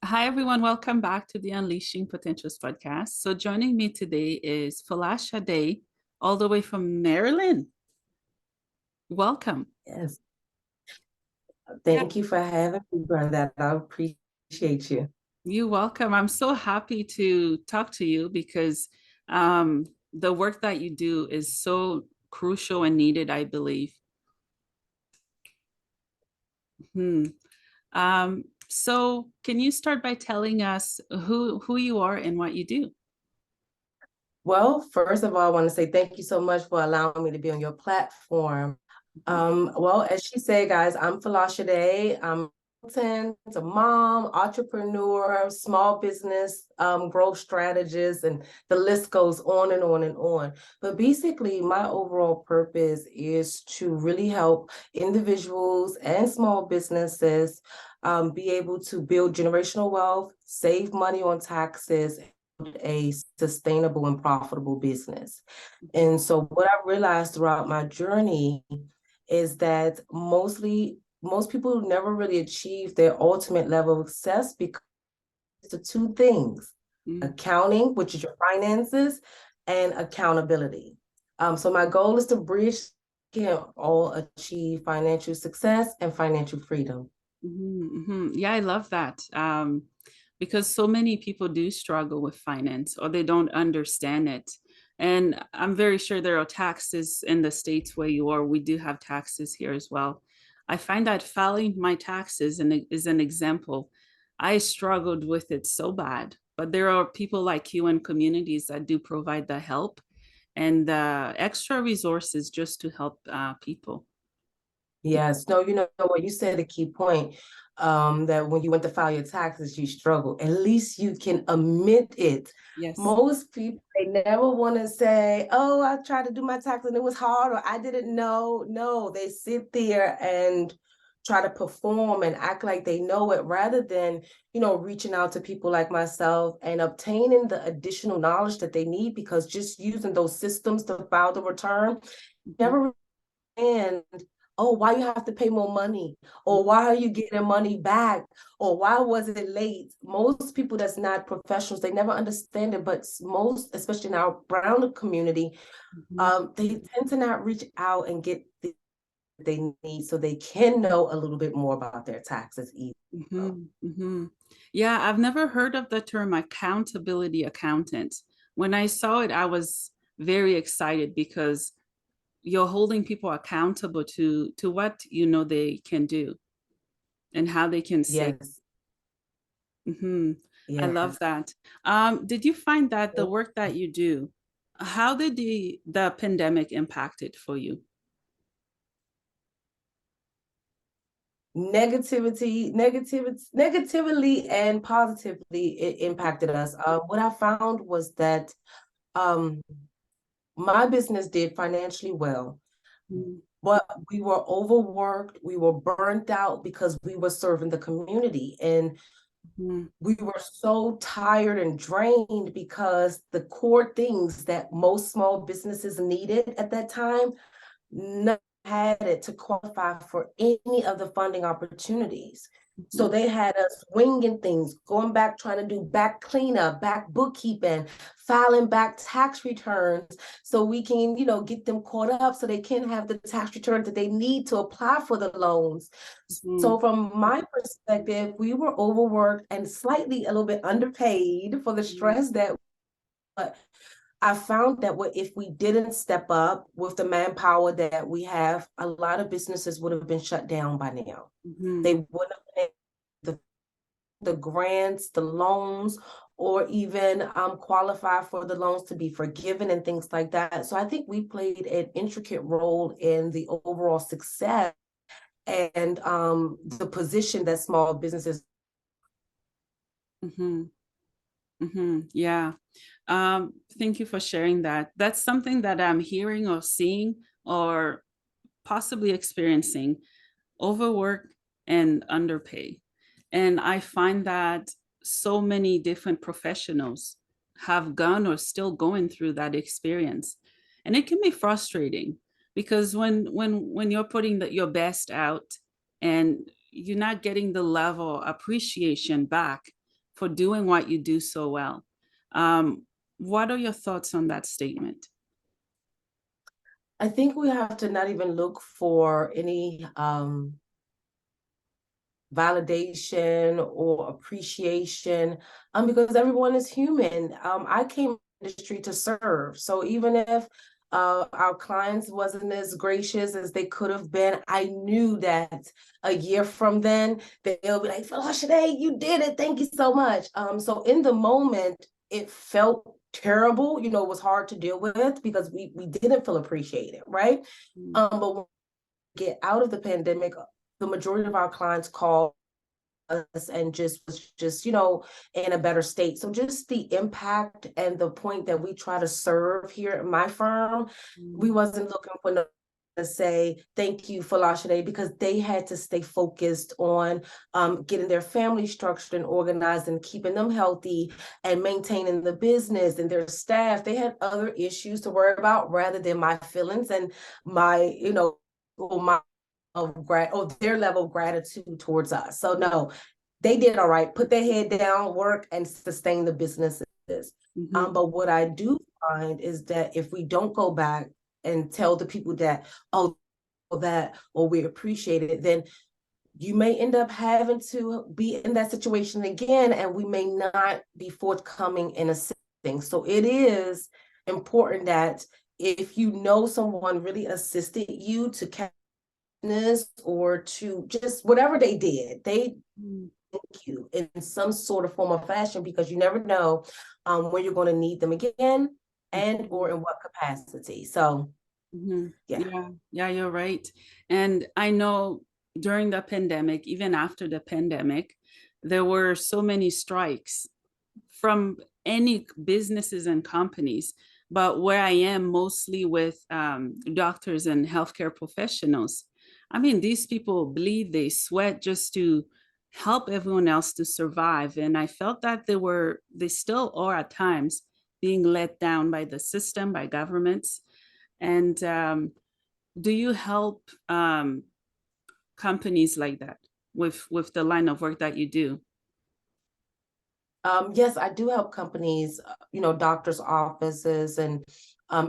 Hi, everyone. Welcome back to the Unleashing Potentials podcast. So, joining me today is Folasade, all the way from Maryland. Welcome. Yes. Yeah, Thank you for having me, Brenda. I appreciate you. you're welcome. I'm so happy to talk to you because the work that you do is so crucial and needed, I believe. Hmm. So, can you start by telling us who you are and what you do? Well, first of all, I want to say thank you so much for allowing me to be on your platform. Well, as she said, guys, I'm Folasade. I'm a mom, entrepreneur, small business growth strategist, and the list goes on and on and on. But basically, my overall purpose is to really help individuals and small businesses be able to build generational wealth, save money on taxes, a sustainable and profitable business. And so what I realized throughout my journey is that most people never really achieve their ultimate level of success because of two things: Mm. accounting, which is your finances, and accountability. So my goal is to bridge, can all achieve financial success and financial freedom. Yeah, I love that. Because so many people do struggle with finance or they don't understand it. And I'm very sure there are taxes in the states where you are. We do have taxes here as well. I find that filing my taxes is an example. I struggled with it so bad, but there are people like you and communities that do provide the help and extra resources just to help people. Yes, no, you know what, you said a key point, that when you went to file your taxes, you struggle. At least you can admit it. Yes. Most people, they never want to say, oh, I tried to do my taxes and it was hard, or I didn't know. No, they sit there and try to perform and act like they know it rather than, reaching out to people like myself and obtaining the additional knowledge that they need, because just using those systems to file the return Mhm. never. And oh, why you have to pay more money, or why are you getting money back, or why was it late? Most people that's not professionals, they never understand it. But most, especially in our brown community, Mhm. they tend to not reach out and get they need so they can know a little bit more about their taxes either. Yeah, I've never heard of the term accountability accountant. When I saw it, I was very excited because you're holding people accountable to what you know they can do and how they can save. Yes, hmm I love yes. that. Did you find that the work that you do, how did the pandemic impact it for you? Negatively and positively, it impacted us. What I found was that um, my business did financially well, Mhm. but we were overworked, we were burnt out because we were serving the community, and we were so tired and drained because the core things that most small businesses needed at that time, none had it to qualify for any of the funding opportunities. So Mhm. they had us winging things, going back, trying to do back cleanup, back bookkeeping, filing back tax returns so we can, get them caught up so they can have the tax returns that they need to apply for the loans. Mhm. So from my perspective, we were overworked and slightly a little bit underpaid for the Mhm. stress that, but I found that if we didn't step up with the manpower that we have, a lot of businesses would have been shut down by now. Mhm. They wouldn't have been the grants, the loans, or even qualify for the loans to be forgiven and things like that. So I think we played an intricate role in the overall success and the position that small businesses. Mhm. Yeah. Thank you for sharing that. That's something that I'm hearing or seeing or possibly experiencing: overwork and underpay. And I find that so many different professionals have gone or still going through that experience. And it can be frustrating because when you're putting your best out and you're not getting the level of appreciation back, for doing what you do so well. What are your thoughts on that statement? I think we have to not even look for any validation or appreciation, because everyone is human. I came to the industry to serve. So even if our clients wasn't as gracious as they could have been, I knew that a year from then, they'll be like, Folasade, you did it. Thank you so much. So in the moment, it felt terrible. You know, it was hard to deal with because we didn't feel appreciated, right? But when we get out of the pandemic, the majority of our clients call us and just in a better state. So just the impact and the point that we try to serve here at my firm, we wasn't looking for no to say thank you Folasade, because they had to stay focused on getting their family structured and organized and keeping them healthy and maintaining the business and their staff. They had other issues to worry about rather than my feelings and my, or my of their level of gratitude towards us. So no, they did all right, put their head down, work, and sustain the businesses. But what I do find is that if we don't go back and tell the people that, oh, that, or we appreciate it, then you may end up having to be in that situation again, and we may not be forthcoming in assisting. So it is important that if you know someone really assisted you to catch or to just whatever they did, they thank you in some sort of form or fashion, because you never know when you're going to need them again and or in what capacity. So yeah, you're right. And I know during the pandemic, even after the pandemic, there were so many strikes from any businesses and companies. But where I am mostly with doctors and healthcare professionals, I mean, these people bleed, they sweat just to help everyone else to survive. And I felt that they still are at times being let down by the system, by governments. And do you help companies like that with the line of work that you do? Yes, I do help companies, doctors' offices and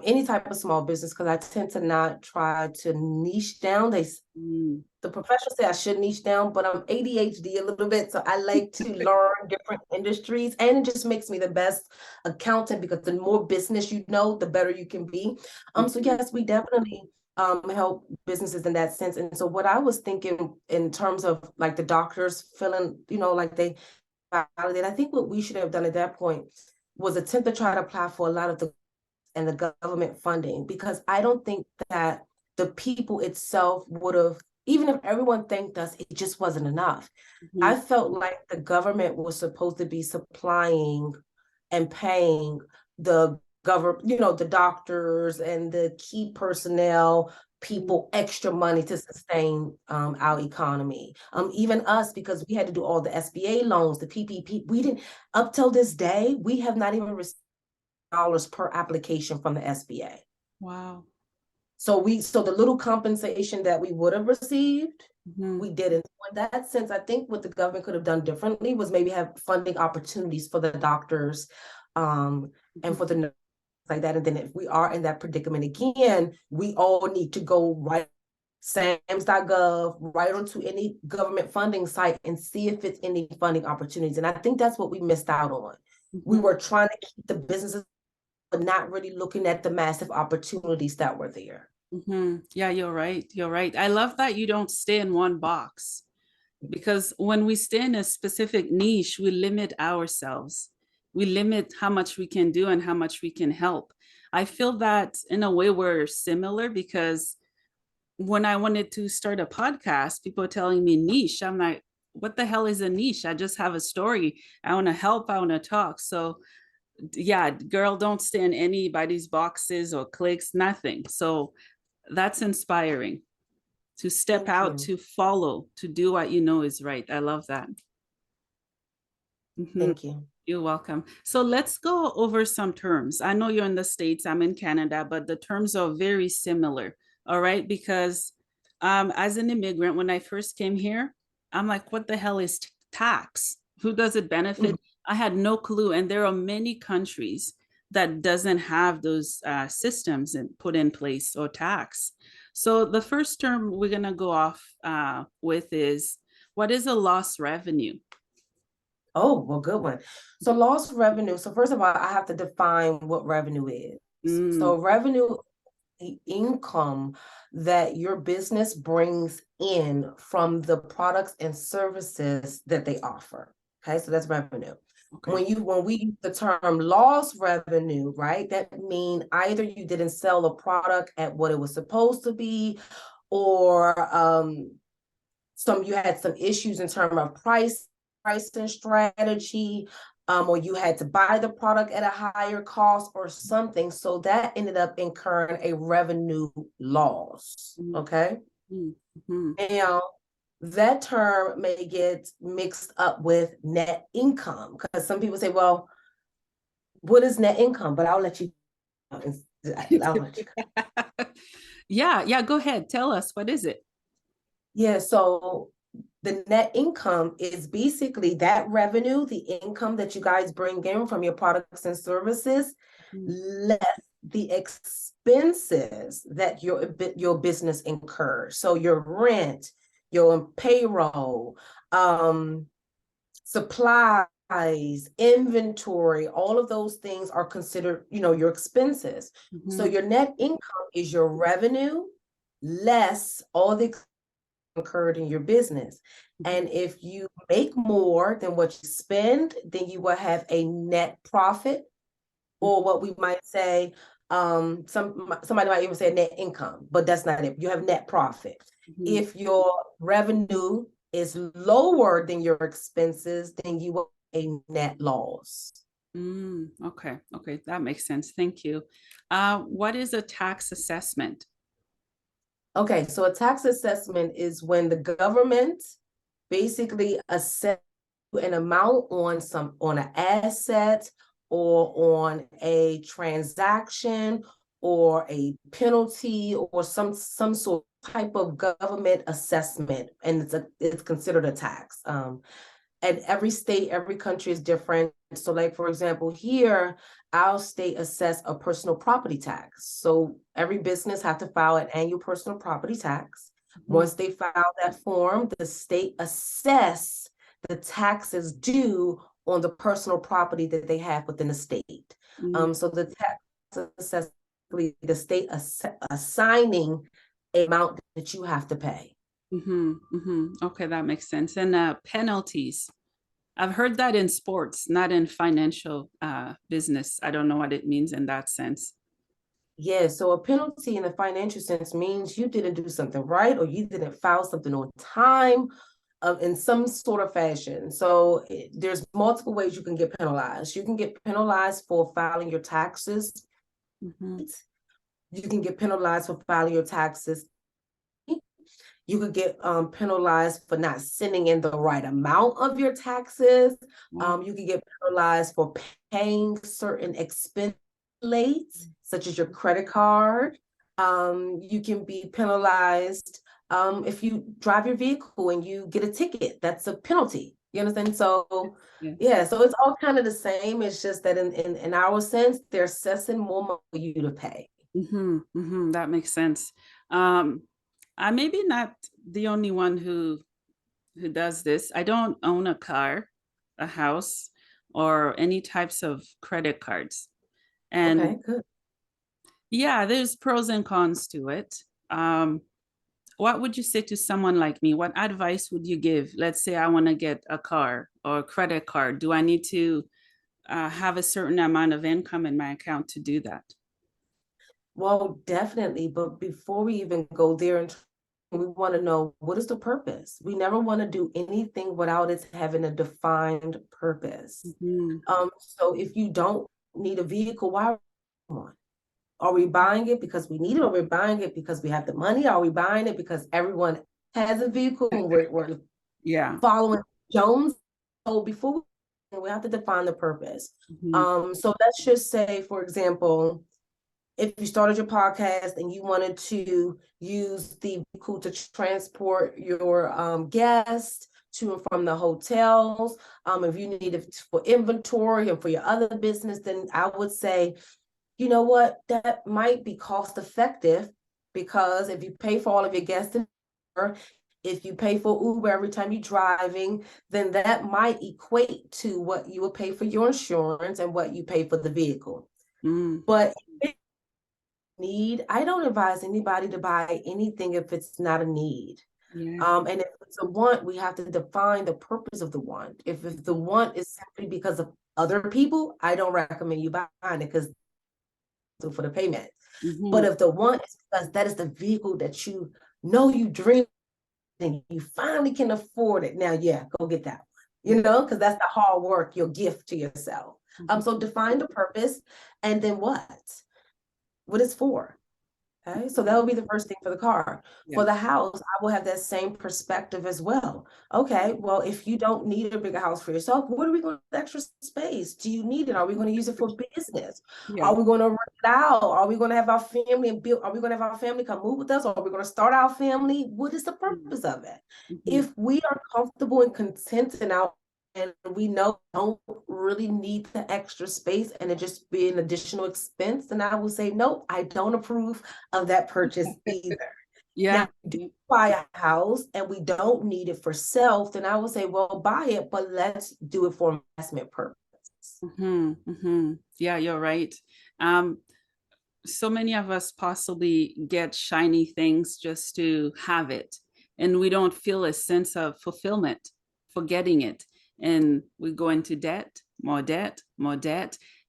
any type of small business, because I tend to not try to niche down. The professionals say I should niche down, but I'm ADHD a little bit, so I like to learn different industries, and it just makes me the best accountant, because the more business you know, the better you can be. So yes, we definitely help businesses in that sense. And so what I was thinking in terms of like the doctors feeling, like they validate, I think what we should have done at that point was attempt to try to apply for a lot of the government funding, because I don't think that the people itself would have, even if everyone thanked us, it just wasn't enough. I felt like the government was supposed to be supplying and paying the government, the doctors and the key personnel people extra money to sustain our economy. Even us, because we had to do all the SBA loans, the PPP. We didn't, up till this day, we have not even received dollars per application from the SBA. Wow. So the little compensation that we would have received, we didn't. In that sense, I think what the government could have done differently was maybe have funding opportunities for the doctors and for the nurses like that. And then if we are in that predicament again, we all need to go right SAMS.gov, right onto any government funding site and see if it's any funding opportunities. And I think that's what we missed out on. We were trying to keep the businesses, but not really looking at the massive opportunities that were there. Yeah, you're right. You're right. I love that you don't stay in one box, because when we stay in a specific niche, we limit ourselves. We limit how much we can do and how much we can help. I feel that in a way we're similar, because when I wanted to start a podcast, people are telling me niche. I'm like, what the hell is a niche? I just have a story. I want to help. I want to talk. So yeah, girl, don't stay in anybody's boxes or cliques, nothing. So that's inspiring to step out, to follow, to do what you know is right. I love that. Thank you. You're welcome. So let's go over some terms. I know you're in the States, I'm in Canada, but the terms are very similar. All right. Because as an immigrant, when I first came here, I'm like, what the hell is tax? Who does it benefit? I had no clue. And there are many countries that doesn't have those systems put in place or tax. So the first term we're going to go off with is, what is a lost revenue? Oh, well, good one. So lost revenue. So first of all, I have to define what revenue is. Mm, So revenue, the income that your business brings in from the products and services that they offer. Okay, so that's revenue. okay. When we use the term lost revenue, right, that means either you didn't sell a product at what it was supposed to be, or you had some issues in terms of pricing strategy, or you had to buy the product at a higher cost or something. So that ended up incurring a revenue loss. Mm, Okay. mm, Now, that term may get mixed up with net income, because some people say, well, what is net income? But I'll let you, I'll let you. yeah, yeah, go ahead. Tell us, what is it? Yeah, so the net income is basically that revenue, the income that you guys bring in from your products and services, Mm, less the expenses that your business incurs. So your rent, your payroll, supplies, inventory, all of those things are considered, your expenses. So mhm, your net income is your revenue less all the incurred in your business. mhm, And if you make more than what you spend, then you will have a net profit, or what we might say, somebody might even say net income, but that's not it. You have net profit. mhm. If your revenue is lower than your expenses, then you will have a net loss. Okay, okay, that makes sense. Thank you. What is a tax assessment? Okay, so a tax assessment is when the government basically assess an amount on an asset, or on a transaction, or a penalty, or some sort of type of government assessment, and it's considered a tax. And every state, every country is different. So, like, for example, here, our state assess a personal property tax. So every business have to file an annual personal property tax. Mhm, Once they file that form, the state assess the taxes due on the personal property that they have within the state. mm, So the tax assess, the state assigning a amount that you have to pay. Okay, that makes sense. And penalties. I've heard that in sports, not in financial business. I don't know what it means in that sense. Yeah, so a penalty in the financial sense means you didn't do something right, or you didn't file something on time, in some sort of fashion. So there's multiple ways you can get penalized. You can get penalized for filing your taxes. Mhm, You can get penalized for filing your taxes. You could get penalized for not sending in the right amount of your taxes. oh, You can get penalized for paying certain expense late, such as your credit card. You can be penalized if you drive your vehicle and you get a ticket. That's a penalty. You understand? So yes. yeah, so it's all kind of the same. It's just that in our sense, they're assessing more money for you to pay. That makes sense. Um, I maybe not the only one who does this. I don't own a car, a house, or any types of credit cards. And Okay, good. yeah, there's pros and cons to it. Um, what would you say to someone like me? What advice would you give? Let's say I want to get a car or a credit card. Do I need to have a certain amount of income in my account to do that? Well, definitely. But before we even go there, and we want to know, what is the purpose? We never want to do anything without it having a defined purpose. Mhm. So if you don't need a vehicle, why are we buying one? Are we buying it because we need it? Or we're buying it because we have the money? Are we buying it because everyone has a vehicle and we're Yeah. following Jones? So before we have to define the purpose. Mhm. So let's just say, for example, if you started your podcast and you wanted to use the vehicle to transport your guest to and from the hotels. If you need it for inventory and for your other business, then I would say, you know what, that might be cost effective, because if you pay for all of your guests, if you pay for Uber every time you're driving, then that might equate to what you would pay for your insurance and what you pay for the vehicle. Mm. But need, I don't advise anybody to buy anything if it's not a need. Yeah. And if it's a want, we have to define the purpose of the want. If the want is simply because of other people, I don't recommend you buying it, because for the payment. But Mm-hmm. if the want is because that is the vehicle that you know you dream and you finally can afford it, now, yeah, go get that one, because that's the hard work, your gift to yourself. Mm-hmm. So define the purpose, and then what it's for. Okay, so that would be the first thing for the car. Yeah. For the house, I will have that same perspective as well. Okay, well, if you don't need a bigger house for yourself, what are we going to do with extra space? Do you need it? Are we going to use it for business? Yeah. Are we going to rent it out? Are we going to have our family and build? Are we going to have our family come move with us? Or are we going to start our family? What is the purpose of it? Mm-hmm. If we are comfortable and content in our, and we know don't really need the extra space and it just be an additional expense, then I will say, no, I don't approve of that purchase either. Yeah. Now, do you buy a house and we don't need it for self, then I would say, well, buy it, but let's do it for investment purpose. Mm-hmm. Mm-hmm. Yeah, you're right. Um, so many of us possibly get shiny things just to have it, and we don't feel a sense of fulfillment for getting it, and we go into debt, more debt,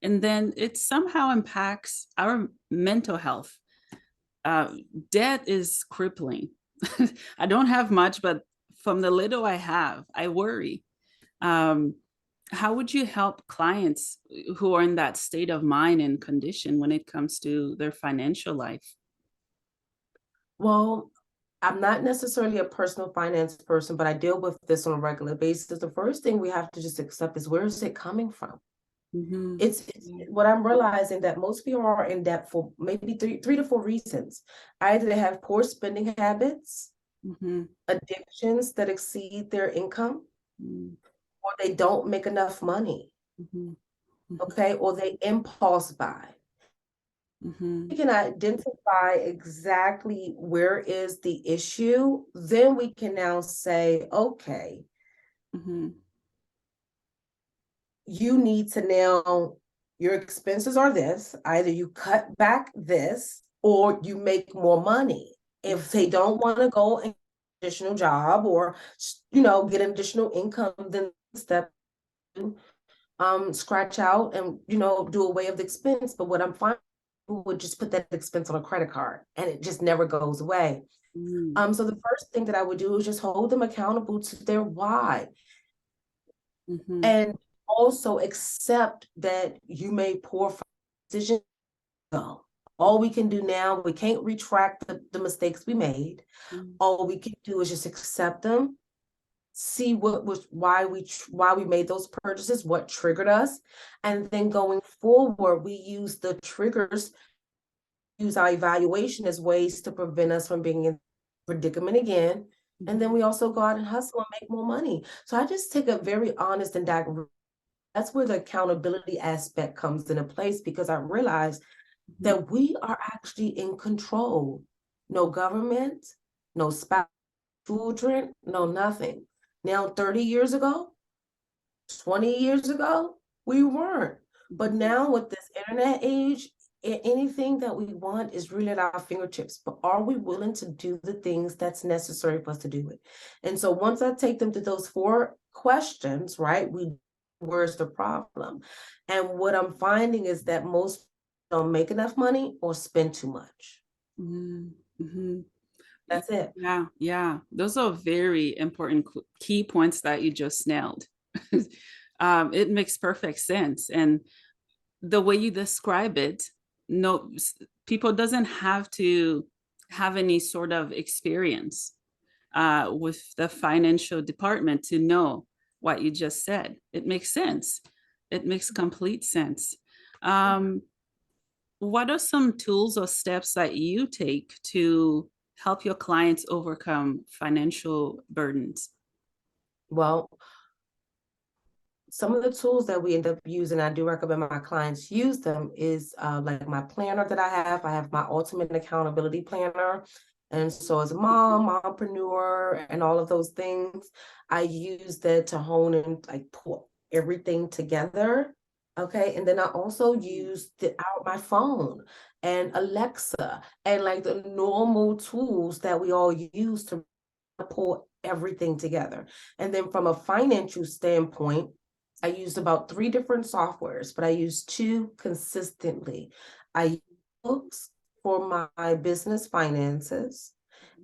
and then it somehow impacts our mental health. uh, Debt is crippling. I don't have much, but from the little I have, I worry. um, how would you help clients who are in that state of mind and condition when it comes to their financial life? Well, I'm not necessarily a personal finance person, but I deal with this on a regular basis. The first thing we have to just accept is, where is it coming from? Mm-hmm. It's Yeah. what I'm realizing, that most people are in debt for maybe three to four reasons. Either they have poor spending habits, Mm-hmm. addictions that exceed their income, Mm-hmm. or they don't make enough money, Mm-hmm. okay, or they impulse buy. Mm-hmm. We can identify exactly where is the issue, then we can now say, okay, Mm-hmm. you need to now, your expenses are this, either you cut back this or you make more money. If they don't want to go and additional job, or get an additional income, then step scratch out and do away with the expense. But what I'm finding, people would just put that expense on a credit card and it just never goes away. Mm-hmm. So the first thing that I would do is just hold them accountable to their why, Mm-hmm. and also accept that you made poor decisions. All we can do now, we can't retract the mistakes we made. All we can do is just accept them, see what was why we made those purchases, what triggered us, and then going forward, we use the triggers, use our evaluation as ways to prevent us from being in predicament again. And then we also go out and hustle and make more money. So I just take a very honest and direct. That's where the accountability aspect comes into place, because I realize that we are actually in control. No government, no spouse, children, no nothing. Now, 30 years ago, 20 years ago, we weren't. But now with this internet age, anything that we want is really at our fingertips. But are we willing to do the things that's necessary for us to do it? And so once I take them to those 4 questions, right, where's the problem? And what I'm finding is that most don't make enough money or spend too much. Mm-hmm. That's it. Yeah, yeah. Those are very important key points that you just nailed. It makes perfect sense. And the way you describe it, no, people doesn't have to have any sort of experience with the financial department to know what you just said. It makes sense. It makes complete sense. Um, what are some tools or steps that you take to help your clients overcome financial burdens? Well, some of the tools that we end up using, I do recommend my clients use them, is like my planner that I have. I have my ultimate accountability planner. And so as a mom, mompreneur, and all of those things, I use that to hone and like pull everything together. Okay. And then I also use out my phone and Alexa and like the normal tools that we all use to pull everything together. And then from a financial standpoint, I used about 3 different softwares, but I use 2 consistently. I use Books for my business finances,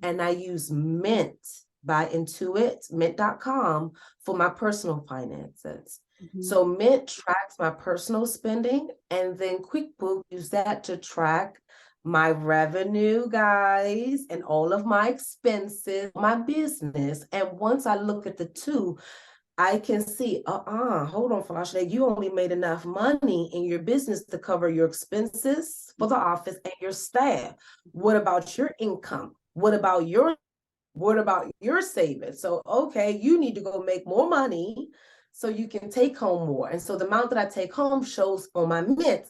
and I use Mint by Intuit, mint.com, for my personal finances. Mhm. So Mint tracks my personal spending, and then QuickBooks use that to track my revenue, guys, and all of my expenses, my business. And once I look at the two, I can see, hold on, Folasade, you only made enough money in your business to cover your expenses for the office and your staff. What about your income? What about your savings? So, okay, you need to go make more money so you can take home more. And so the amount that I take home shows on my Mint.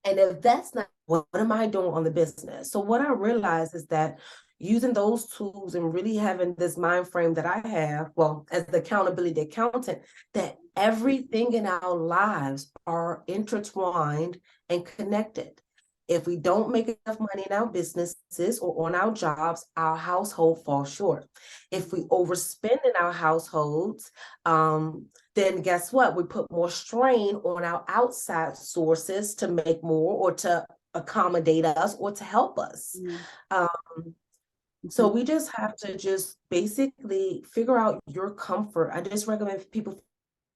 And if that's not, what am I doing on the business? So what I realized is that using those tools and really having this mind frame that I have, well, as the accountability accountant, that everything in our lives are intertwined and connected. If we don't make enough money in our businesses or on our jobs, our household falls short. If we overspend in our households, then guess what? We put more strain on our outside sources to make more or to accommodate us or to help us. Mhm. Um, so Mhm. we just have to just basically figure out your comfort. I just recommend people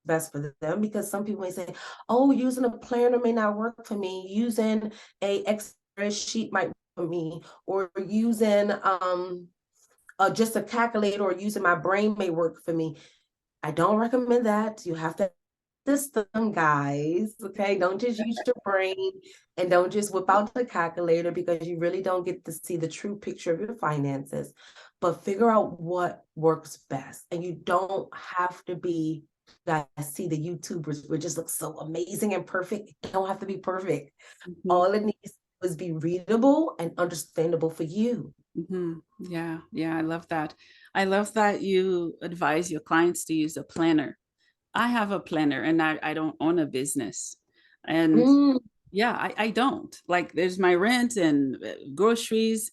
best for them, because some people may say, oh, using a planner may not work for me, using a Excel sheet might work for me, or using just a calculator or using my brain may work for me. I don't recommend that. You have to system, guys. Okay, don't just use your brain and don't just whip out the calculator, because you really don't get to see the true picture of your finances. But figure out what works best, and you don't have to be. Guys, see the YouTubers which just look so amazing and perfect. It don't have to be perfect. Mhm. All it needs is be readable and understandable for you. Mhm. Yeah, yeah, I love that. I love that you advise your clients to use a planner. I have a planner and I don't own a business. And Mm, yeah, I don't. Like there's my rent and groceries.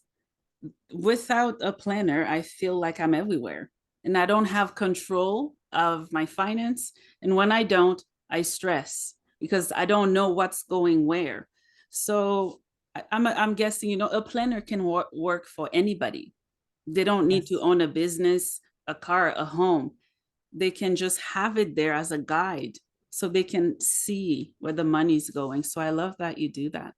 Without a planner, I feel like I'm everywhere and I don't have control of my finance. And when I don't, I stress because I don't know what's going where. So I'm guessing, a planner can work for anybody. They don't need to yes. own a business, a car, a home. They can just have it there as a guide so they can see where the money's going. So I love that you do that.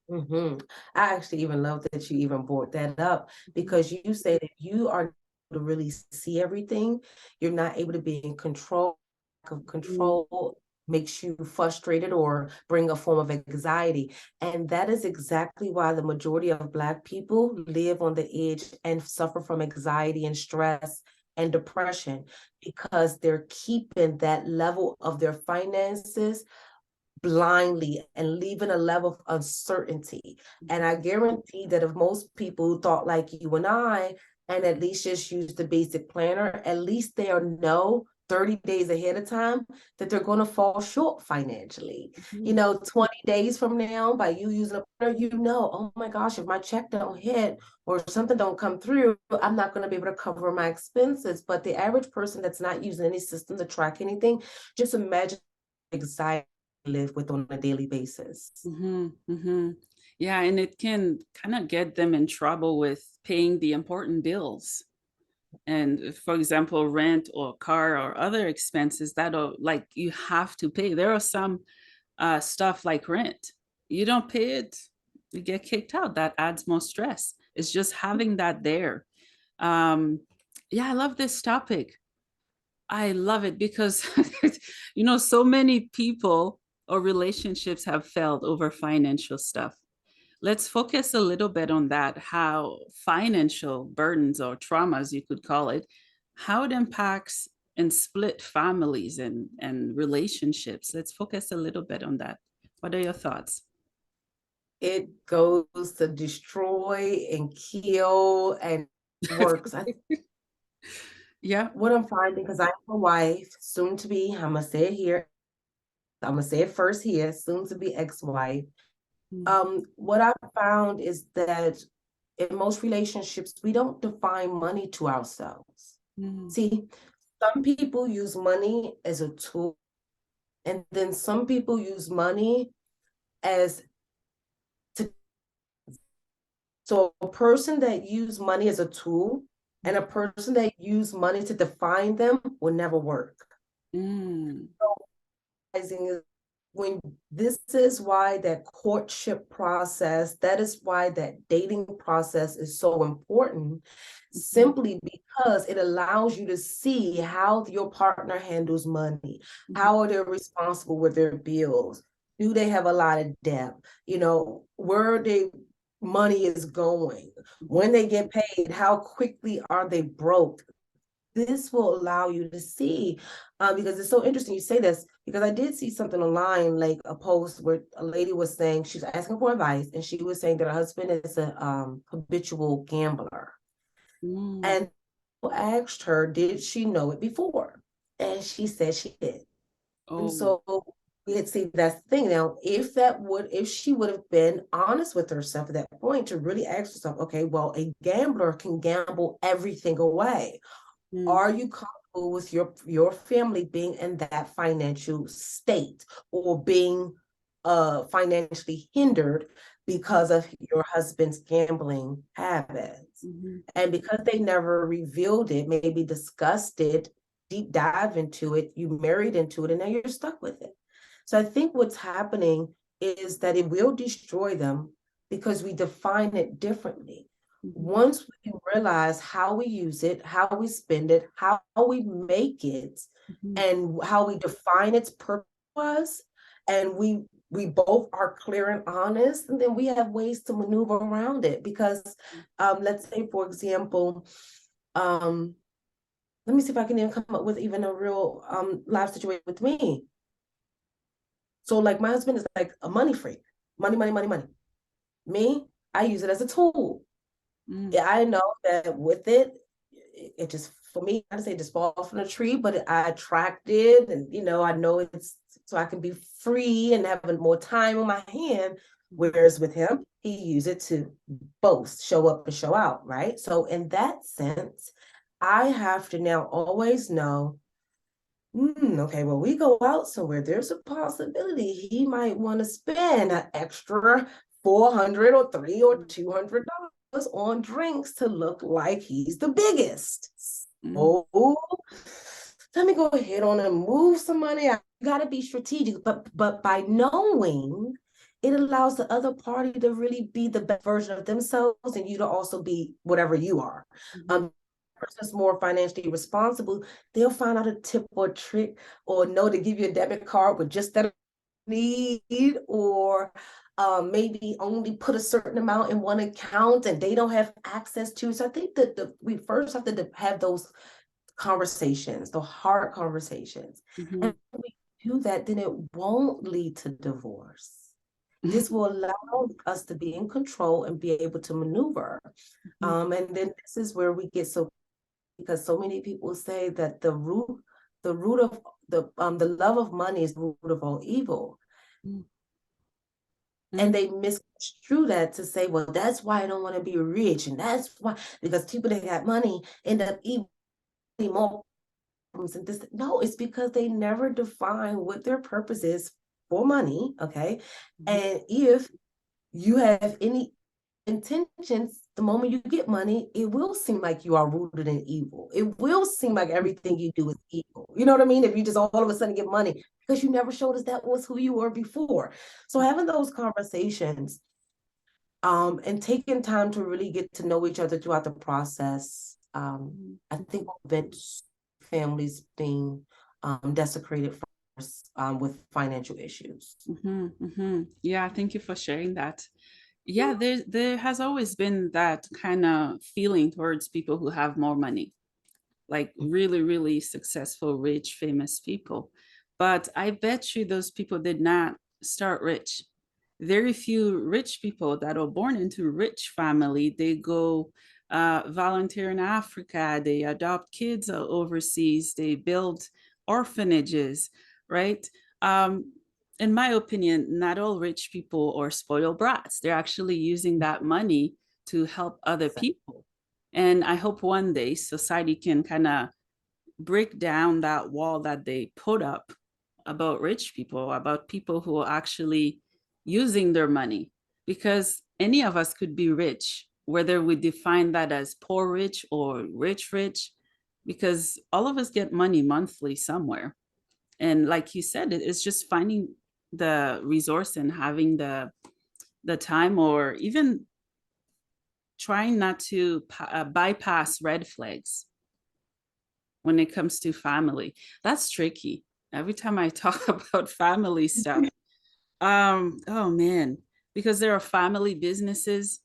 Mm-hmm. I actually even love that you even brought that up, because you say that you are able to really see everything. You're not able to be in control. Of Mhm. control makes you frustrated or bring a form of anxiety. And that is exactly why the majority of Black people live on the edge and suffer from anxiety and stress and depression, because they're keeping that level of their finances blindly and leaving a level of uncertainty. And I guarantee that if most people thought like you and I, and at least just use the basic planner, at least they'll know 30 days ahead of time that they're going to fall short financially. Mhm. 20 days from now, by you using a planner, oh my gosh, if my check don't hit or something don't come through, I'm not going to be able to cover my expenses. But the average person that's not using any system to track anything, just imagine anxiety live with on a daily basis. Mhm. Mhm. Yeah, and it can kind of get them in trouble with paying the important bills. And for example, rent or car or other expenses that are like you have to pay. There are some stuff like rent. You don't pay it, you get kicked out. That adds more stress. It's just having that there. Um, yeah, I love this topic. I love it because, so many people or relationships have failed over financial stuff. Let's focus a little bit on that, how financial burdens or traumas, you could call it, how it impacts and split families and relationships. Let's focus a little bit on that. What are your thoughts? It goes to destroy and kill and works. Yeah. What I'm finding, because I'm a wife, soon to be, I'm gonna say it here, I'm gonna say it first here, soon to be ex-wife. What I found is that in most relationships, we don't define money to ourselves. Mm. See, some people use money as a tool, and then some people use money as to, so a person that use money as a tool and a person that use money to define them will never work. Mm. When this is why that courtship process, that is why that dating process is so important, simply because it allows you to see how your partner handles money. How are they responsible with their bills? Do they have a lot of debt? You know, where they money is going? When they get paid, how quickly are they broke? This will allow you to see, because it's so interesting you say this, because I did see something online, like a post where a lady was saying, she was asking for advice, and she was saying that her husband is a habitual gambler. And asked her, did she know it before? And she said she did. And Oh. so we had seen that's the thing. Now, if she would have been honest with herself at that point to really ask herself, okay, well, a gambler can gamble everything away. Are you comfortable with your family being in that financial state or being financially hindered because of your husband's gambling habits? And because they never revealed it, maybe discussed it, deep dive into it, you married into it, and now you're stuck with it. So I think what's happening is that it will destroy them because we define it differently. Once we realize how we use it, how we spend it, how we make it, and how we define its purpose, and we both are clear and honest, and then we have ways to maneuver around it. Because let's say, for example, let me see if I can even come up with even a real live situation with me. So like my husband is like a money freak, money, money, money, money. Me, I use it as a tool. I know that with it just, for me, I say just fall from the tree, but I attract it, and I know it's so I can be free and having more time on my hand. Whereas with him, he use it to boast, show up and show out, right? So in that sense, I have to now always know, okay, well, we go out somewhere, there's a possibility he might want to spend an extra 400 or 300 or $200 on drinks to look like he's the biggest. Oh, let me go ahead on and move some money. I gotta be strategic, but by knowing, it allows the other party to really be the best version of themselves, and you to also be whatever you are. Person's more financially responsible, they'll find out a tip or a trick, or know to give you a debit card with just that need, or maybe only put a certain amount in one account and they don't have access to. So I think that we first have to have those conversations, the hard conversations. And if we do that, then it won't lead to divorce. This will allow us to be in control and be able to maneuver. And then this is where we get so, because so many people say that the root of the love of money is the root of all evil. And they misconstrue that to say, well, that's why I don't want to be rich. And that's why, because people that got money end up eating more problems and this. No, it's because they never define what their purpose is for money. Okay. And if you have any intentions, the moment you get money, it will seem like you are rooted in evil. It will seem like everything you do is evil. You know what I mean? If you just all of a sudden get money, because you never showed us that was who you were before. So having those conversations, and taking time to really get to know each other throughout the process, I think will prevent families being desecrated with financial issues. Yeah, thank you for sharing that. Yeah, there has always been that kind of feeling towards people who have more money. like really, really successful, rich, famous people. But I bet you those people did not start rich. Very few rich people that are born into rich family, they go volunteer in Africa, they adopt kids overseas, they build orphanages, right? Um, in my opinion, not all rich people are spoiled brats. They're actually using that money to help other people. And I hope one day society can kind of break down that wall that they put up about rich people, about people who are actually using their money. Because any of us could be rich, whether we define that as poor rich or rich rich, because all of us get money monthly somewhere. And like you said, it's just finding the resource and having the time, or even trying not to bypass red flags when it comes to family. That's tricky. Every time I talk about family stuff, oh man, because there are family businesses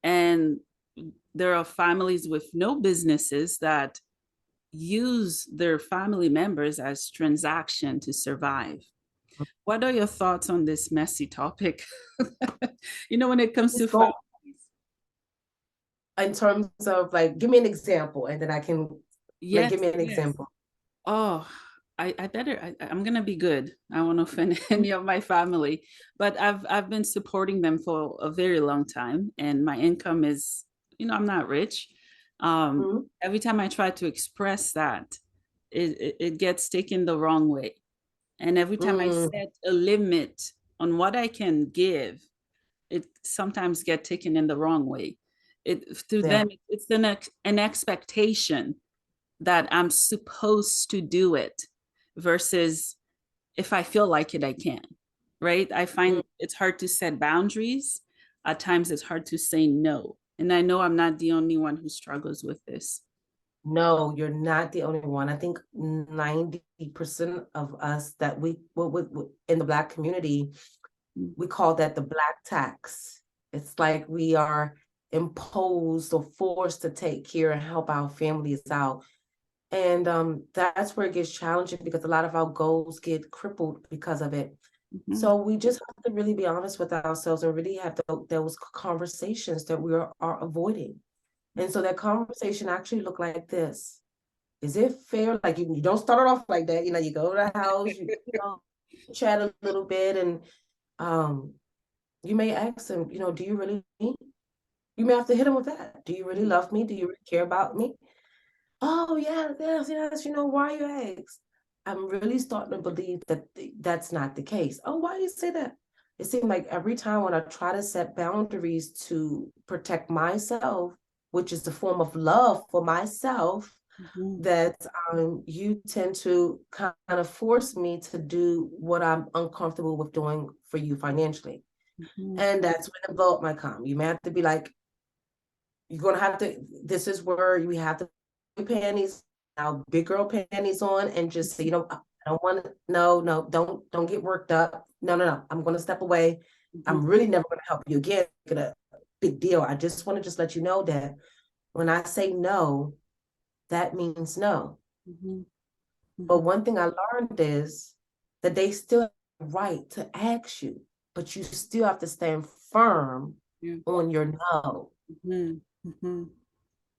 and there are families with no businesses that use their family members as transaction to survive. What are your thoughts on this messy topic? When it comes to Just go families. in terms of like, give me an example, and then I can like Yes, give me an yes. example. Oh, I better I'm gonna be good. I won't offend any of my family, but I've been supporting them for a very long time, and my income is, I'm not rich. Mhm. Every time I try to express that, it gets taken the wrong way. And every time I Mm, set a limit on what I can give, it sometimes get taken in the wrong way. To yeah. them, it's an expectation that I'm supposed to do it versus if I feel like it, I can, right? I Mm. find it's hard to set boundaries. At times, it's hard to say no. And I know I'm not the only one who struggles with this. No, you're not the only one. I think 90% of us that in the Black community, we call that the Black tax. It's like we are imposed or forced to take care and help our families out. And that's where it gets challenging because a lot of our goals get crippled because of it. Mhm, So we just have to really be honest with ourselves and really have those conversations that we are avoiding. And so that conversation actually looked like this. Is it fair? Like you don't start it off like that. You go to the house, chat a little bit, and um, you may ask them, do you really need? You may have to hit them with that. Do you really love me? Do you really care about me? Oh, yeah, yes, yes, why you ask? I'm really starting to believe that that's not the case. Oh, why do you say that? It seems like every time when I try to set boundaries to protect myself, which is a form of love for myself, mhm, that you tend to kind of force me to do what I'm uncomfortable with doing for you financially. mhm, And that's where the vote might come. You may have to be like, you're gonna have to, this is where we have to put panties, now big girl panties on, and just say, I don't want to, no, no, don't get worked up. No, no, no. I'm gonna step away. I'm mhm, really never gonna help you again. Get a big deal. I just want to just let you know that when I say no, that means no. mhm, But mhm, one thing I learned is that they still have the right to ask you, but you still have to stand firm yeah, on your no. mhm, mhm,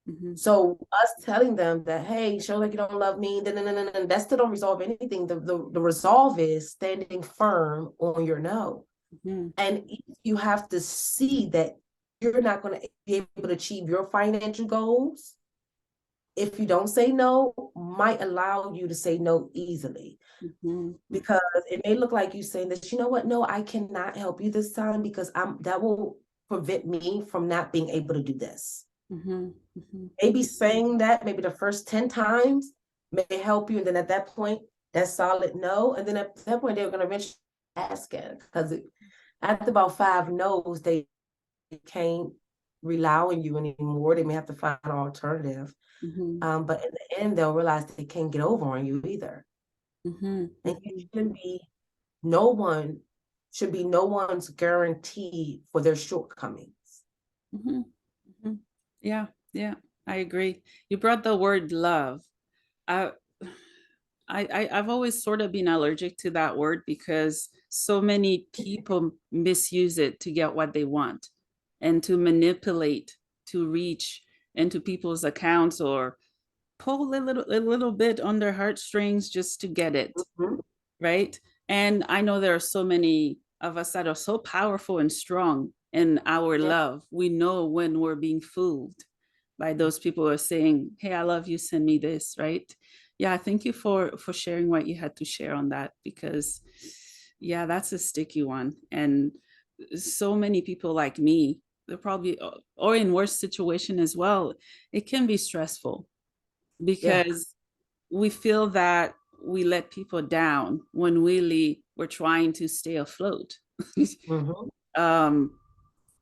mhm, So us telling them that, hey, show like you don't love me, that still don't resolve anything. The resolve is standing firm on your no. mhm, And you have to see that you're not going to be able to achieve your financial goals if you don't say no, might allow you to say no easily. mhm, Because it may look like you saying that, you know what, no, I cannot help you this time because that will prevent me from not being able to do this. mhm, mhm, Maybe saying that maybe the first 10 times may help you. And then at that point, that's solid no. And then at that point, they're going to eventually ask it because after about 5 no's, they can't rely on you anymore. They may have to find an alternative. mhm, But in the end, they'll realize they can't get over on you either. mhm, And you mhm, shouldn't be, no one should be no one's guarantee for their shortcomings. mhm, mhm. Yeah, yeah, I agree. You brought the word love. I, I've always sort of been allergic to that word because so many people misuse it to get what they want and to manipulate, to reach into people's accounts or pull a little bit on their heartstrings just to get it, Mhm. right? And I know there are so many of us that are so powerful and strong in our Yeah. love. We know when we're being fooled by those people who are saying, "Hey, I love you, send me this," right? Yeah, thank you for sharing what you had to share on that because yeah, that's a sticky one. And so many people like me, they're probably or in worse situation as well. It can be stressful Yeah. because we feel that we let people down when really we're trying to stay afloat. Mhm. um,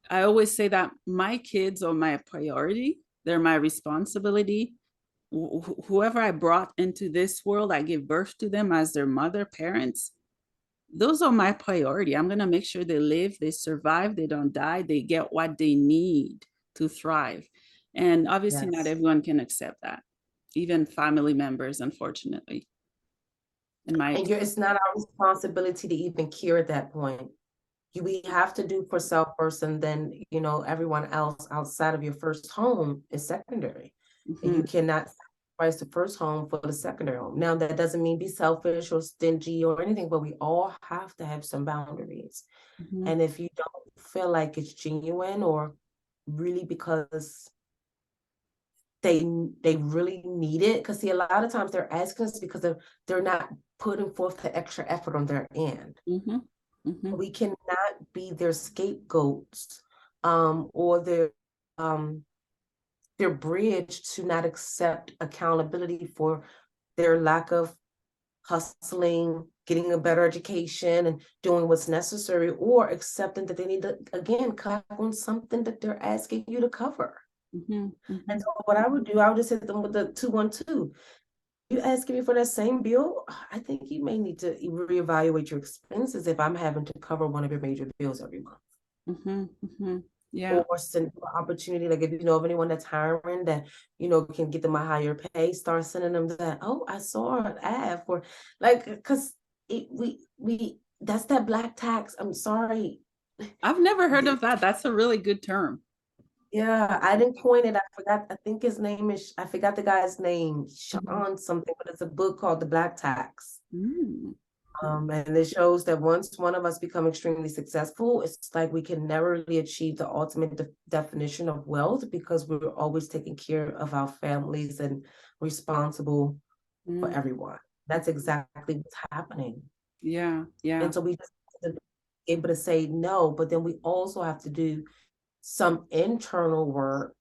I always say that my kids are my priority, they're my responsibility. Whoever I brought into this world, I give birth to them as their mother, parents. Those are my priority. I'm going to make sure they live, they survive, they don't die, they get what they need to thrive. And obviously, not Yes. everyone can accept that, even family members, unfortunately, in my And it's not our responsibility to even care at that point. We have to do for self first, and then, everyone else outside of your first home is secondary. And you Mhm, cannot sacrifice the first home for the secondary home. Now, that doesn't mean be selfish or stingy or anything, but we all have to have some boundaries. mhm, And if you don't feel like it's genuine or really because they really need it, because see, a lot of times they're asking us because they're not putting forth the extra effort on their end. mhm, mhm, We cannot be their scapegoats, or um their bridge to not accept accountability for their lack of hustling, getting a better education and doing what's necessary, or accepting that they need to again cut on something that they're asking you to cover. mhm, And mhm, so what I would do, I would just hit them with the 212. You asking me for that same bill? I think you may need to reevaluate your expenses if I'm having to cover one of your major bills every month. mhm, mhm. Yeah, Or send them an opportunity, like if you know of anyone that's hiring that, can get them a higher pay, start sending them that. Oh, I saw an ad for, like, because we that's that black tax. I'm sorry. I've never heard of that. That's a really good term. Yeah, I didn't coin it. I forgot. I think his name is, I forgot the guy's name, Mhm. Sean something, but it's a book called The Black Tax. Mm, And it shows that once one of us become extremely successful, it's like we can never really achieve the ultimate definition of wealth because we're always taking care of our families and responsible for mm, everyone. That's exactly what's happening. yeah, yeah. And so we just have to be able to say no, but then we also have to do some internal work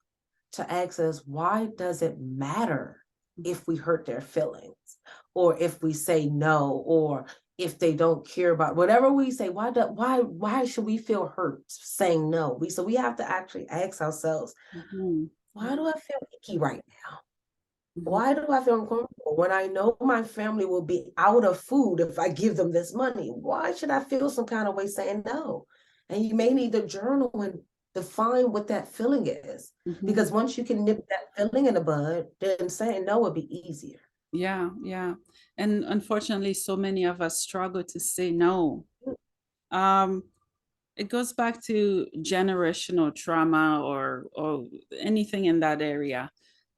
to ask us, why does it matter if we hurt their feelings, or if we say no, or if they don't care about whatever we say? Why should we feel hurt saying no? We have to actually ask ourselves, Mhm, why do I feel icky right now? mhm, Why do I feel uncomfortable when I know my family will be out of food if I give them this money? Why should I feel some kind of way saying no? And you may need to journal and define what that feeling is. mhm. Because once you can nip that feeling in the bud, then saying no would be easier. Yeah, yeah. And unfortunately, so many of us struggle to say no. Um, it goes back to generational trauma or anything in that area.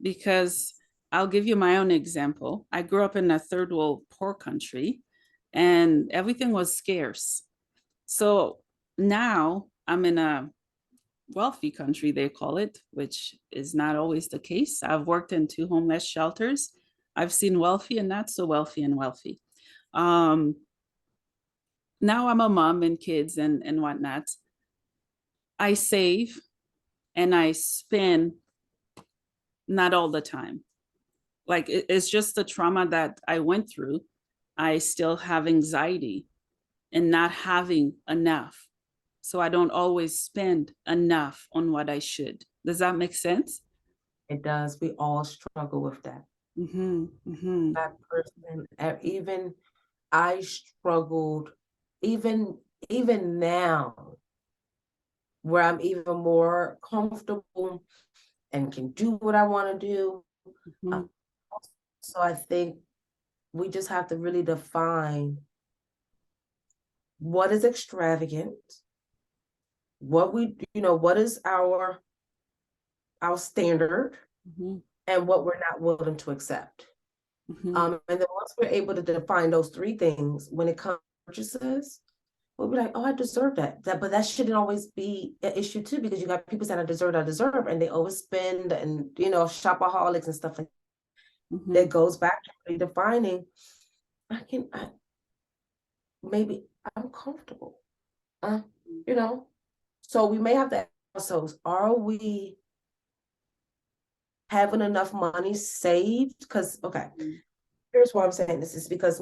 Because I'll give you my own example. I grew up in a third world poor country and everything was scarce. So now I'm in a wealthy country, they call it, which is not always the case. I've worked in 2 homeless shelters. I've seen wealthy and not so wealthy and wealthy. Um, Now I'm a mom and kids and whatnot. I save and I spend not all the time. Like it's just the trauma that I went through. I still have anxiety and not having enough. So I don't always spend enough on what I should. Does that make sense? It does. We all struggle with that. Mm-hmm, mm-hmm, That person, even I struggled, even even now, where I'm even more comfortable and can do what I want to do. mm-hmm, So I think we just have to really define what is extravagant, what what is our standard, Mhm. and what we're not willing to accept. Mhm. And then once we're able to define those three things, when it comes to purchases, we'll be like, oh, I deserve that. But that shouldn't always be an issue too, because you got people saying I deserve, and they overspend and shopaholics and stuff like that. Mhm. That goes back to redefining. I maybe I'm comfortable. Uh, you know. So we may have to ask ourselves, are we having enough money saved? Because okay, Mhm. here's why I'm saying this is because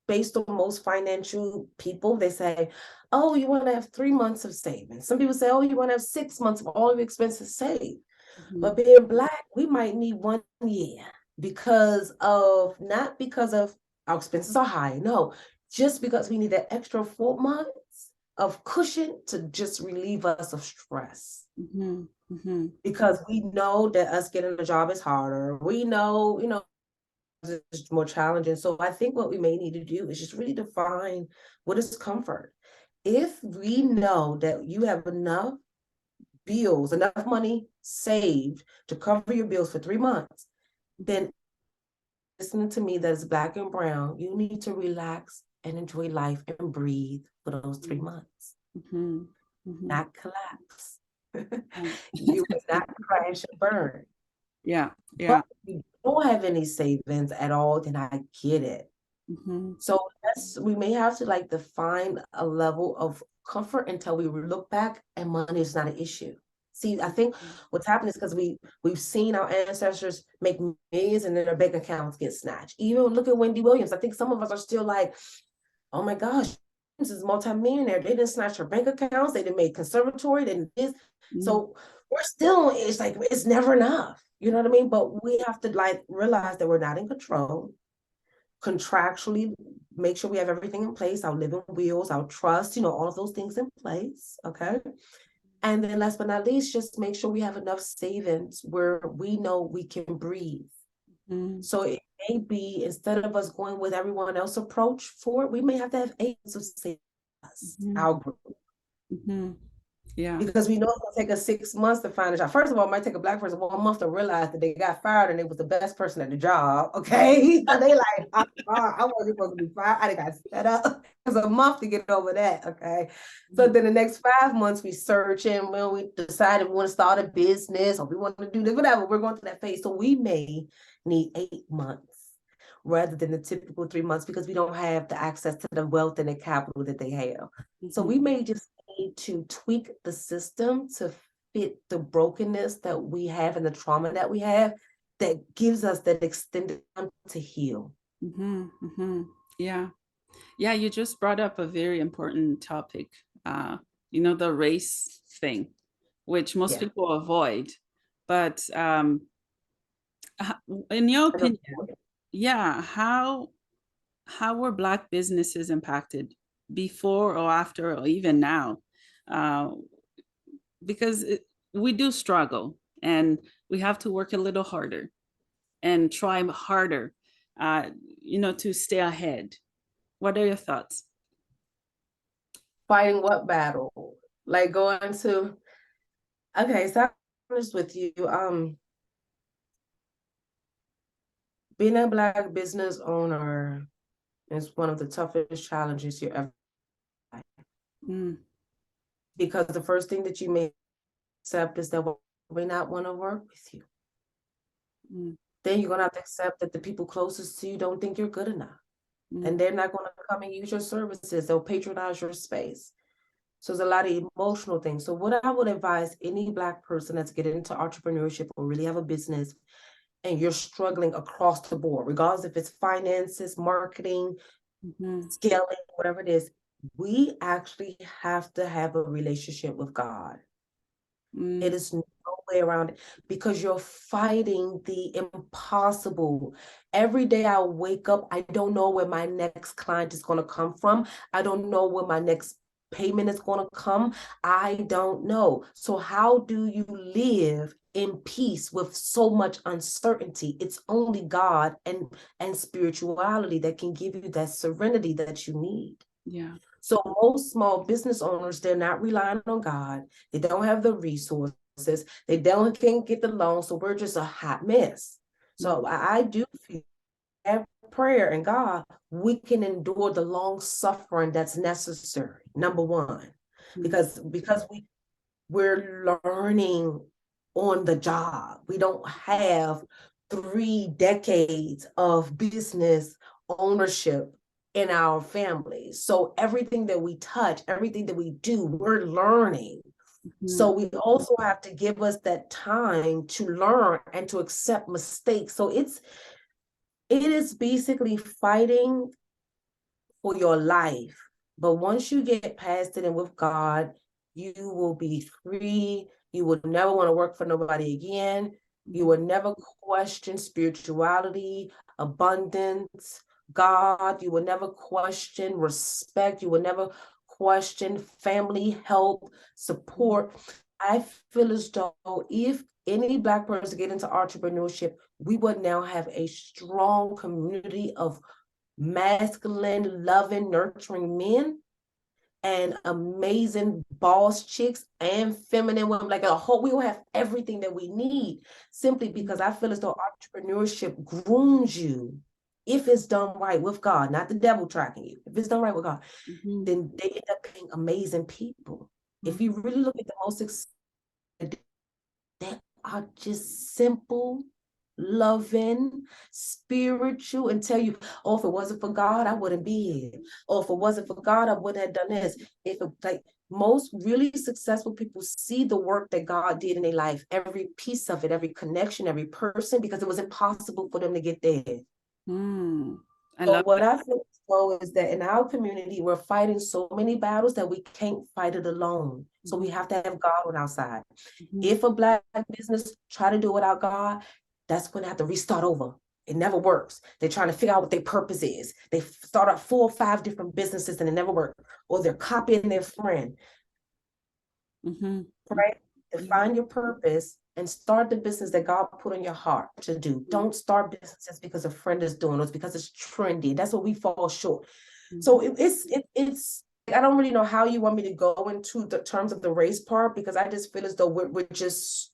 based on most financial people, they say, oh, you want to have 3 months of savings. Some people say, oh, you want to have 6 months of all your expenses saved. But Mhm. being Black, we might need 1 year not because of our expenses are high, no, just because we need that extra 4 months of cushion to just relieve us of stress. Mhm. Mhm. Because we know that us getting a job is harder. We know, it's more challenging. So I think what we may need to do is just really define what is comfort. If we know that you have enough bills, enough money saved to cover your bills for 3 months, then listening to me that is Black and brown, you need to relax and enjoy life and breathe for those 3 months, Mhm. Mhm. not collapse. Right. You will not crash and burn. Yeah. But Yeah. if you don't have any savings at all, then I get it. Mhm. So we may have to like define a level of comfort until we look back and money is not an issue. See, I think what's happening is because we've seen our ancestors make millions and then their bank accounts get snatched. Even look at Wendy Williams. I think some of us are still like, oh my gosh, this is multimillionaire. They didn't snatch her bank accounts. They didn't make conservatory. They didn't this. Mhm. So we're still, it's like it's never enough. You know what I mean? But we have to like realize that we're not in control. Contractually make sure we have everything in place, our living wills, our trust, all of those things in place. Okay. And then last but not least, just make sure we have enough savings where we know we can breathe. Mhm. So it may be instead of us going with everyone else approach for it, we may have to have agents of savings, Mhm. our group. Mhm. Yeah. Because we know it's gonna take us 6 months to find a job. First of all, it might take a Black person 1 month to realize that they got fired and they was the best person at the job. Okay. So they like, I wasn't supposed to be fired. I got set up. It was a month to get over that. Okay. So Mhm. then the next 5 months we searching when we decided we want to start a business or we want to do this, whatever. We're going through that phase. So we may need 8 months rather than the typical 3 months because we don't have the access to the wealth and the capital that they have. So we Mhm. may just need to tweak the system to fit the brokenness that we have and the trauma that we have that gives us that extended time to heal. Mhm. Mhm. Yeah. Yeah, you just brought up a very important topic. The race thing, which most Yeah. people avoid. But in your opinion, yeah, how were Black businesses impacted before or after or even now? Uh, because we do struggle and we have to work a little harder and try harder, uh, to stay ahead. What are your thoughts? Fighting what battle? Like going to, okay, so I'm honest with you. Being a Black business owner is one of the toughest challenges you ever have. Mm, Because the first thing that you may accept is that we not want to work with you. mm, Then you're gonna have to accept that the people closest to you don't think you're good enough. mm, And they're not gonna come and use your services. They'll patronize your space. So there's a lot of emotional things. So what I would advise any Black person that's getting into entrepreneurship or really have a business and you're struggling across the board, regardless if it's finances, marketing, mhm, scaling, whatever it is, we actually have to have a relationship with God. It mm, is no way around it because you're fighting the impossible. Every day I wake up, I don't know where my next client is going to come from. I don't know where my next payment is going to come. I don't know. So how do you live in peace with so much uncertainty. It's only God and spirituality that can give you that serenity that you need. Yeah. So most small business owners, they're not relying on God. They don't have the resources. They can't get the loan. So we're just a hot mess. So I do feel that prayer and God, we can endure the long suffering that's necessary. Number one, because we're learning on the job. We don't have 3 decades of business ownership in our families. So everything that we touch, everything that we do, we're learning. So we also have to give us that time to learn and to accept mistakes. So it is basically fighting for your life. But once you get past it and with God, you will be free. You will never want to work for nobody again. You will never question spirituality, abundance, God. You will never question respect. You will never question family help, support. I feel as though if any Black person get into entrepreneurship, we would now have a strong community of masculine, loving, nurturing men and amazing boss chicks and feminine women. Like a whole, we will have everything that we need simply because I feel as though entrepreneurship grooms you. If it's done right with God, not the devil tracking you. If it's done right with God, then they end up being amazing people. If you really look at the most that are just simple, loving, spiritual, and tell you, oh, if it wasn't for God, I wouldn't be here. Or if it wasn't for God, I wouldn't have done this. If it, like most really successful people see the work that God did in their life, every piece of it, every connection, every person, because it was impossible for them to get there. I So love what that. I think though is that in our community, we're fighting so many battles that we can't fight it alone. So we have to have God on our side. If a Black business try to do it without God, that's when they have to restart over. It never works. They're trying to figure out what their purpose is. They start up 4 or 5 different businesses and it never works. Or they're copying their friend. Right? Define your purpose and start the business that God put on your heart to do. Don't start businesses because a friend is doing it. It's because it's trendy. That's what we fall short. So it's I don't really know how you want me to go into the terms of the race part, because I just feel as though we're just,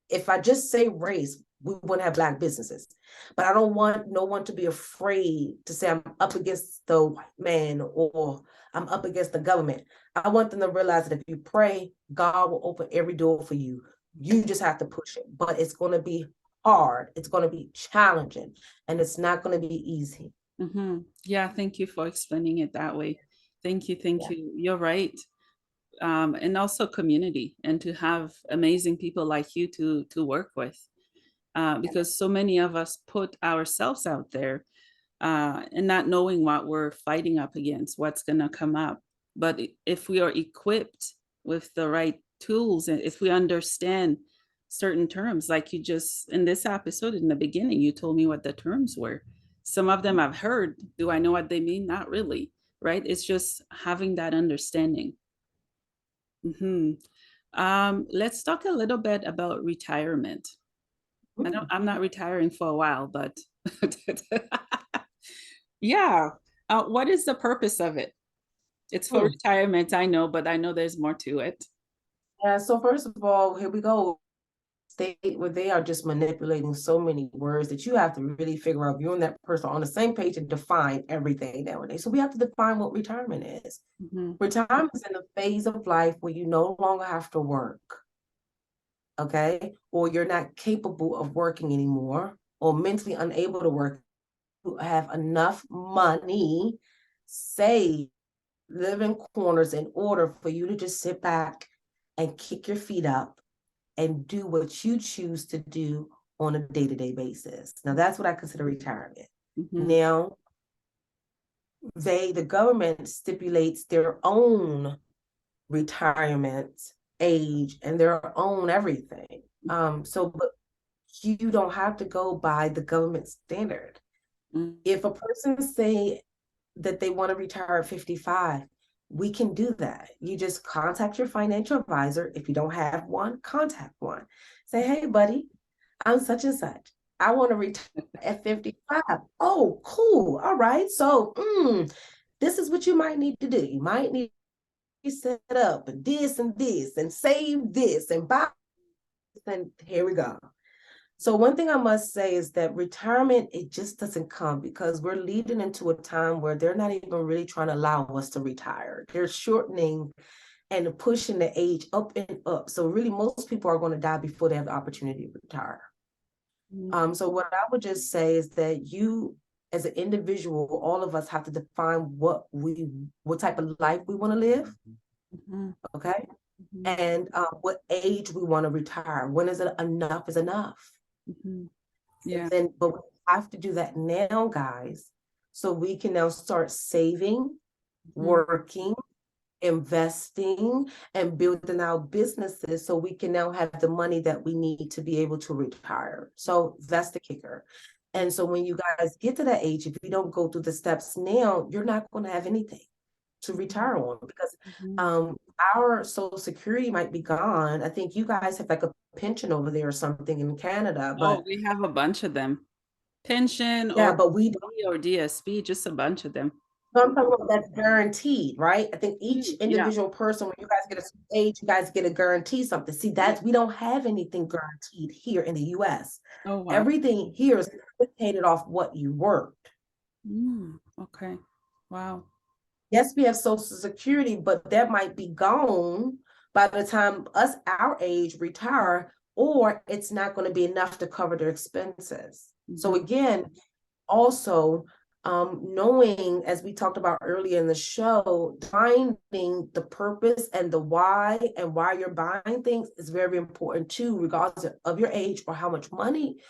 if I just say race, we wouldn't have Black businesses. But I don't want no one to be afraid to say I'm up against the white man or I'm up against the government. I want them to realize that if you pray, God will open every door for you. You just have to push it. But it's going to be hard. It's going to be challenging. And it's not going to be easy. Yeah, thank you for explaining it that way. Thank you. You're right. And also community, and to have amazing people like you to work with, because so many of us put ourselves out there and not knowing what we're fighting up against, what's going to come up. But if we are equipped with the right tools, and if we understand certain terms, like you just in this episode in the beginning, you told me what the terms were. Some of them I've heard. Do I know what they mean? Not really, right? It's just having that understanding. Let's talk a little bit about retirement. I'm not retiring for a while, but yeah. What is the purpose of it? It's for retirement, I know, but I know there's more to it. Yeah, so first of all, here we go. State where they are just manipulating so many words that you have to really figure out if you and that person are on the same page and define everything nowadays. So we have to define what retirement is. Retirement is in a phase of life where you no longer have to work, okay? Or you're not capable of working anymore, or mentally unable to work. You have enough money saved, living corners in order for you to just sit back and kick your feet up and do what you choose to do on a day-to-day basis. Now that's what I consider retirement. Now, the government stipulates their own retirement age and their own everything. But you don't have to go by the government standard. If a person say that they want to retire at 55, we can do that. You just contact your financial advisor. If you don't have one, contact one. Say, hey, buddy, I'm such and such. I want to retire at 55. Oh, cool. All right. So this is what you might need to do. You might need to set up this and save this and buy this, and here we go. So one thing I must say is that retirement, it just doesn't come, because we're leading into a time where they're not even really trying to allow us to retire. They're shortening and pushing the age up and up. So really most people are going to die before they have the opportunity to retire. So what I would just say is that you, as an individual, all of us have to define what type of life we want to live. Okay. And what age we want to retire. When is it enough is enough? Yeah. But we have to do that now, guys, so we can now start saving, working, investing, and building our businesses, so we can now have the money that we need to be able to retire. So that's the kicker. And so when you guys get to that age, if you don't go through the steps now, you're not going to have anything to retire on, because our Social Security might be gone. I think you guys have like a pension over there or something in Canada, but We have a bunch of them. Pension yeah, or but we or DSP, just a bunch of them. I'm talking about that's guaranteed, right? I think each Yeah. individual person, when you guys get a certain age, you guys get a guarantee something. See, that's we don't have anything guaranteed here in the US. Oh, wow. Everything here is dictated off what you worked. Okay. Wow. Yes, we have Social Security, but that might be gone by the time us our age retire, or it's not going to be enough to cover their expenses. So again, also knowing, as we talked about earlier in the show, finding the purpose and the why, and why you're buying things is very important too, regardless of your age or how much money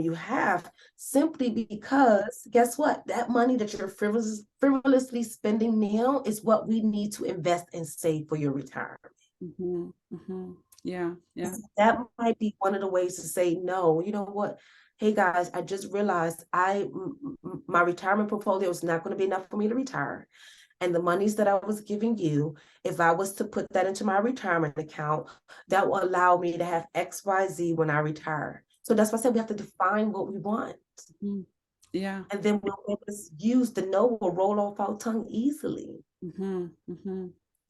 you have, simply because guess what? That money that you're frivolously spending now is what we need to invest and save for your retirement. Yeah. That might be one of the ways to say, no, you know what? Hey guys, I just realized my retirement portfolio is not going to be enough for me to retire. And the monies that I was giving you, if I was to put that into my retirement account, that will allow me to have XYZ when I retire. So that's why I said we have to define what we want. Yeah. And then we'll be able to use the no will roll off our tongue easily.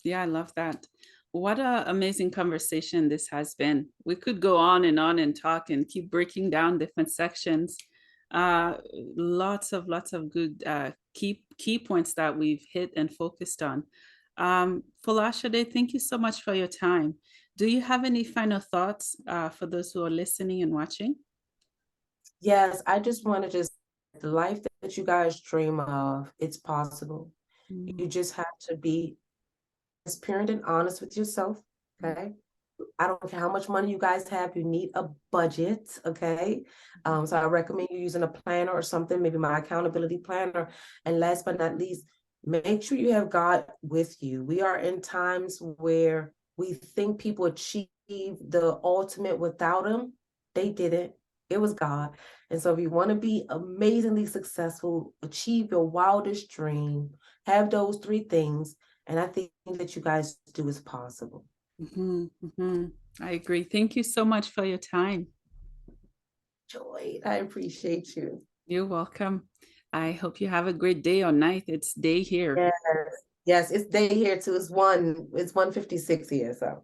Yeah, I love that. What an amazing conversation this has been. We could go on and talk and keep breaking down different sections. Lots of good key points that we've hit and focused on. Folasade, thank you so much for your time. Do you have any final thoughts for those who are listening and watching? Yes, I just want to the life that you guys dream of, it's possible. You just have to be transparent and honest with yourself, okay? I don't care how much money you guys have, you need a budget, okay? So I recommend you using a planner or something, maybe my accountability planner. And last but not least, make sure you have God with you. We are in times where we think people achieve the ultimate without Him. They didn't. It was God. And so if you want to be amazingly successful, achieve your wildest dream, have those three things, and I think that you guys do is possible. I agree. Thank you so much for your time. Joy, I appreciate you. You're welcome. I hope you have a great day or night. It's day here. Yes, it's day here too. It's 1:56 here. So